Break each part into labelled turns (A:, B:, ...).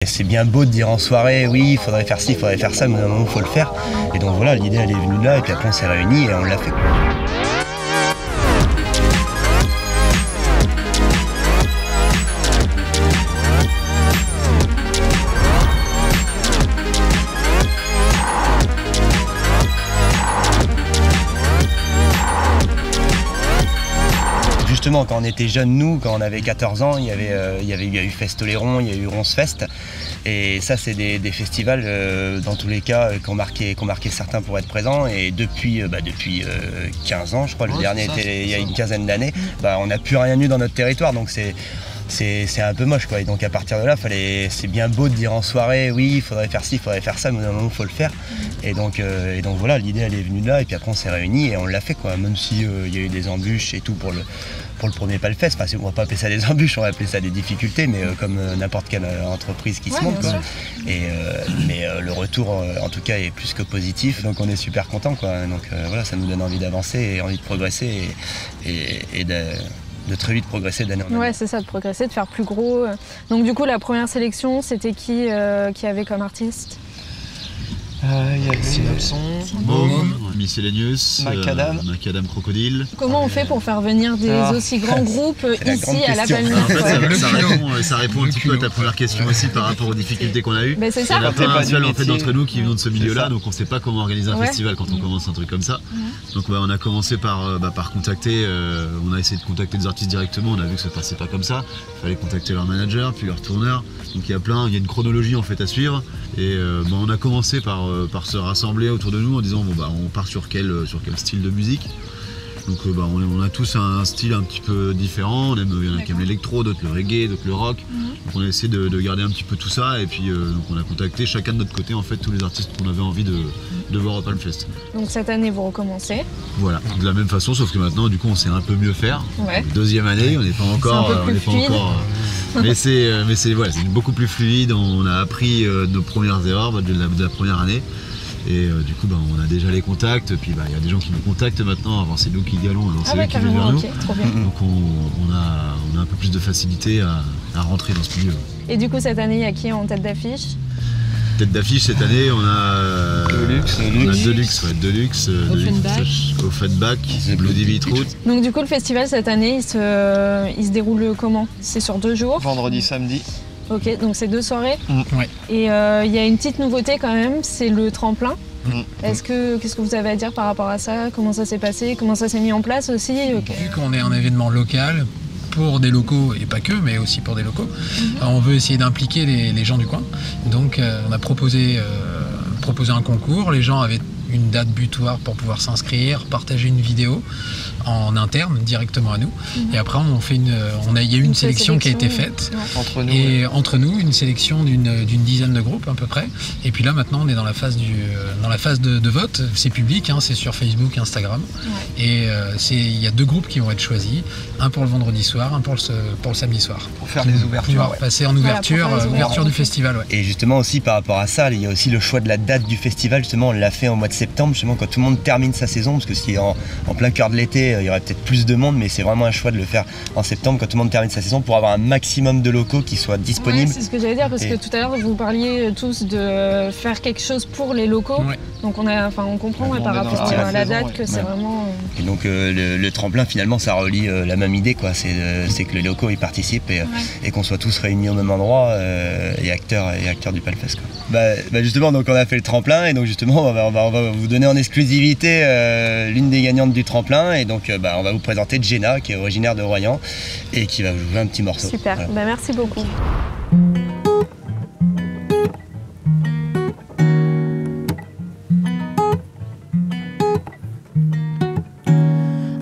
A: C'est bien beau de dire en soirée, oui, il faudrait faire ci, il faudrait faire ça, mais à un moment, il faut le faire. Et donc voilà, l'idée, elle est venue de là, et puis après, on s'est réunis et on l'a fait. Justement, quand on était jeunes, nous, quand on avait 14 ans, il y a eu Festoléron, il y a eu Ronce-Fest. Et ça, c'est des festivals, dans tous les cas, qui ont marqué certains pour être présents. Et depuis 15 ans, je crois, le dernier était il y a une quinzaine d'années, on n'a plus rien eu dans notre territoire. Donc c'est un peu moche, quoi. Et donc à partir de là, c'est bien beau de dire en soirée, oui, il faudrait faire ci, il faudrait faire ça, mais à un moment, il faut le faire. Et donc voilà, l'idée, elle est venue de là, et puis après, on s'est réunis et on l'a fait, quoi. Même si il y a eu des embûches et tout pour le premier Palfest. Enfin, on va pas appeler ça des embûches, on va appeler ça des difficultés, mais comme n'importe quelle entreprise qui se monte, quoi. Mais le retour, en tout cas, est plus que positif, donc on est super contents, quoi. Donc voilà, ça nous donne envie d'avancer et envie de progresser et de très vite progresser d'année en année.
B: Ouais, c'est ça, de progresser, de faire plus gros. Donc du coup, la première sélection, c'était qui avait comme artiste?
C: Il y avait Synopson,
D: Baume, Miscellaneous,
C: Macadam
D: Crocodile.
B: Comment on fait pour faire venir des aussi grands groupes ici à La Palmyre?
D: En fait, ça répond un petit peu à ta première question aussi par rapport aux difficultés qu'on a eues.
B: C'est ça.
D: Il n'y en a pas un seul d'entre nous qui vient de ce milieu-là, donc on ne sait pas comment organiser un festival quand on commence un truc comme ça. Donc on a commencé par contacter, on a essayé de contacter des artistes directement, on a vu que ça ne passait pas comme ça. Il fallait contacter leur manager, puis leur tourneur. Donc il y a une chronologie en fait à suivre. Et on a commencé par se rassembler autour de nous en disant on part sur quel style de musique. Donc on a tous un style un petit peu différent, il y en a qui aiment l'électro, d'autres le reggae, d'autres le rock. Donc on a essayé de garder un petit peu tout ça et puis donc on a contacté chacun de notre côté en fait tous les artistes qu'on avait envie de voir au Palmfest.
B: Donc cette année vous recommencez.
D: Voilà, de la même façon sauf que maintenant du coup on sait un peu mieux faire.
B: Ouais.
D: Deuxième année, on n'est pas encore mais c'est beaucoup plus fluide, on a appris nos premières erreurs de la première année. Et du coup on a déjà les contacts, puis il y a des gens qui nous contactent maintenant, avant c'est nous qui y allons, alors c'est eux qui viennent vers nous.
B: Trop bien.
D: Donc on a un peu plus de facilité à rentrer dans ce milieu.
B: Et du coup cette année il y a qui en tête d'affiche?
D: Tête d'affiche cette année on a Deluxe, Offenbach, Bloody Beetroot.
B: Donc du coup le festival cette année il se déroule comment? C'est sur 2 jours?
C: Vendredi, samedi.
B: Ok, donc c'est 2 soirées.
C: Ouais.
B: Et il y a une petite nouveauté quand même, c'est le tremplin. Qu'est-ce que vous avez à dire par rapport à ça? Comment ça s'est passé? Comment ça s'est mis en place aussi?
E: Vu qu'on est un événement local, pour des locaux, et pas que, mais aussi pour des locaux, on veut essayer d'impliquer les gens du coin. Donc on a proposé un concours, les gens avaient une date butoir pour pouvoir s'inscrire, partager une vidéo en interne directement à nous. Et après il y a eu une sélection qui a été faite entre nous, une sélection d'une dizaine de groupes à peu près. Et puis là maintenant on est dans la phase de vote. C'est public, c'est sur Facebook, Instagram. Ouais. Et il y a 2 groupes qui vont être choisis, un pour le vendredi soir, un pour le samedi soir.
C: Pour faire les ouvertures.
E: Passer en ouverture du festival. Ouais.
A: Et justement aussi par rapport à ça, il y a aussi le choix de la date du festival. Justement on l'a fait en mois de septembre, justement quand tout le monde termine sa saison, parce que si en plein cœur de l'été, il y aurait peut-être plus de monde, mais c'est vraiment un choix de le faire en septembre quand tout le monde termine sa saison pour avoir un maximum de locaux qui soient disponibles.
B: Ouais, c'est ce que j'allais dire, parce que tout à l'heure vous parliez tous de faire quelque chose pour les locaux. Ouais. Donc on comprend par rapport à la date que c'est vraiment...
A: Et donc le tremplin finalement ça relie la même idée, quoi. C'est que les locaux y participent et qu'on soit tous réunis au même endroit et acteurs du Palfest, quoi. Justement donc on a fait le tremplin et donc justement on va vous donner en exclusivité l'une des gagnantes du tremplin et donc on va vous présenter Jenna qui est originaire de Royan et qui va vous jouer un petit morceau.
B: Super, voilà. Merci beaucoup.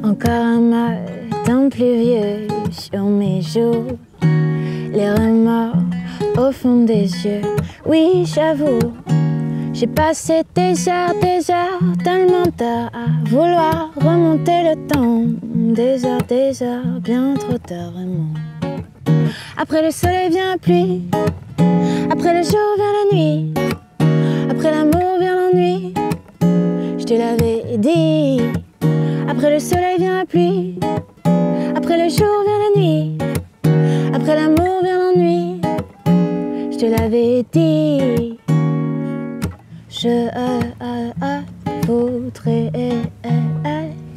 F: Encore un matin pluvieux sur mes joues, les remords au fond des yeux. Oui, j'avoue, j'ai passé des heures tellement tard à vouloir remonter le temps. Des heures, bien trop tard vraiment. Après le soleil vient la pluie, après le jour vient la nuit, après l'amour vient l'ennui. Je te l'avais dit. Après le soleil vient la pluie, après le jour vient la nuit, après l'amour vient l'ennui. Je te l'avais l'avais dit. Je voudrais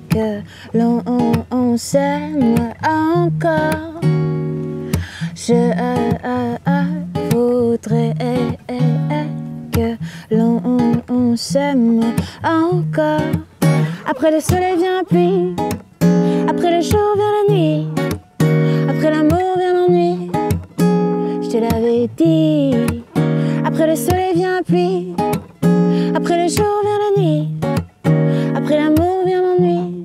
F: que l'on s'aime encore. Je voudrais que l'on s'aime encore. Après le soleil vient la pluie, après le jour vient la nuit, après l'amour vient l'ennui. Je te l'avais dit. Après le soleil vient la pluie, après le jour vient la nuit, après l'amour vient l'ennui.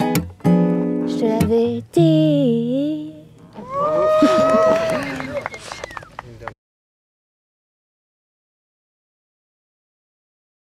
F: Je te l'avais dit.